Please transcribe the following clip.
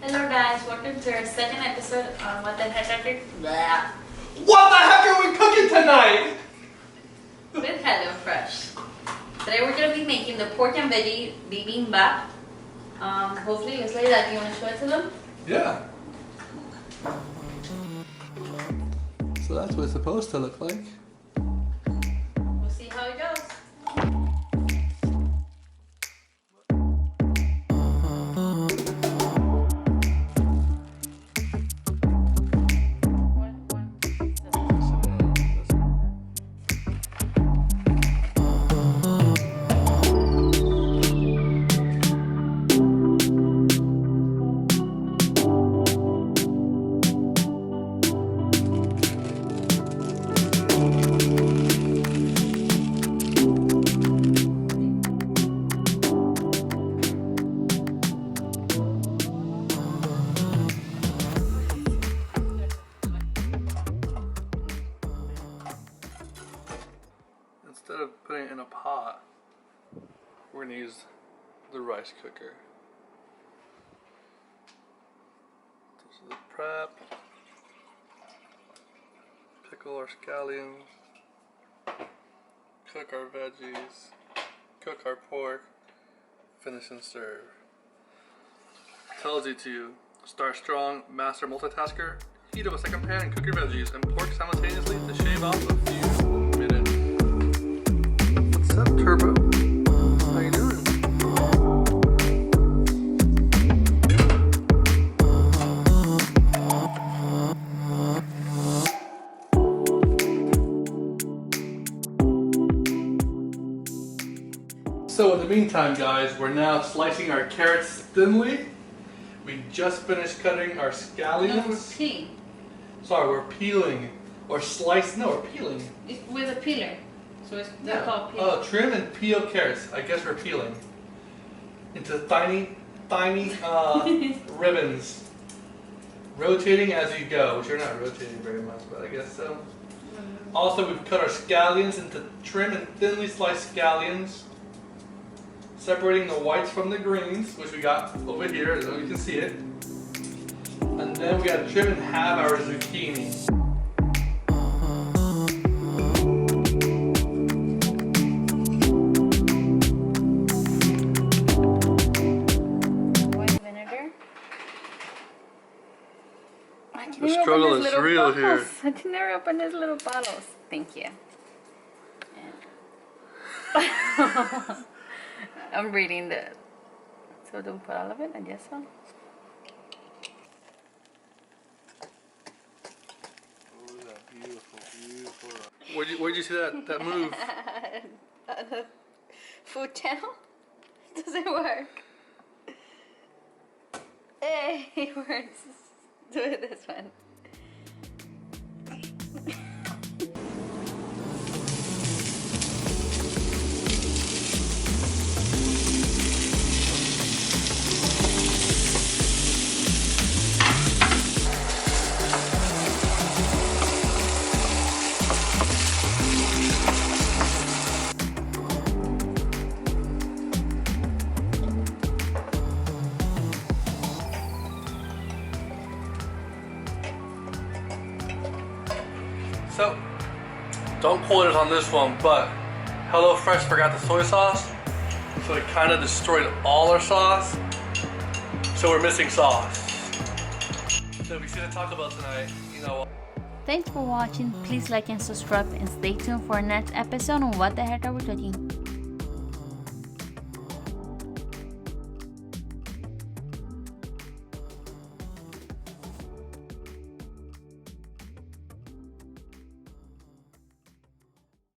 Hello guys, welcome to our second episode on What the Heck Are Blah. What the heck are we cooking tonight? With HelloFresh. Today we're going to be making the pork and veggie Bibibamp. Hopefully it's like that. Do you want to show it to them? Yeah. So that's what it's supposed to look like. We'll see how it goes. Instead of putting it in a pot, we're going to use the rice cooker. This is the prep. Pickle our scallions. Cook our veggies. Cook our pork. Finish and serve. Tells you to start strong, master multitasker. Heat up a second pan and cook your veggies and pork simultaneously to shave off a few minutes. What's up, Turbo? How you doing? So in the meantime, guys, we're now slicing our carrots thinly. We just finished cutting our scallions. No, we're peeling. Sorry, we're peeling. Or slice, no, we're peeling. It's with a peeler. So it's called peeling. Oh, trim and peel carrots. I guess we're peeling. Into tiny ribbons. Rotating as you go, which you're not rotating very much, but I guess so. Also, we've cut our scallions into trim and thinly sliced scallions. Separating the whites from the greens, which we got over here, so you can see it. And then we gotta trim and halve our zucchini. White vinegar. The struggle is real here. I can never open these little bottles. Thank you. I'm reading the. So don't put all of it, I guess so. Oh, that beautiful, beautiful. Where'd you see that move? On the food channel? Does it work? Hey, it works. Do it this one. So, don't quote us on this one, but HelloFresh forgot the soy sauce, so it kind of destroyed all our sauce. So we're missing sauce. So if you see the Taco Bell tonight, you know. Thanks for watching. Please like and subscribe and stay tuned for our next episode on What the Heck Are We Cooking.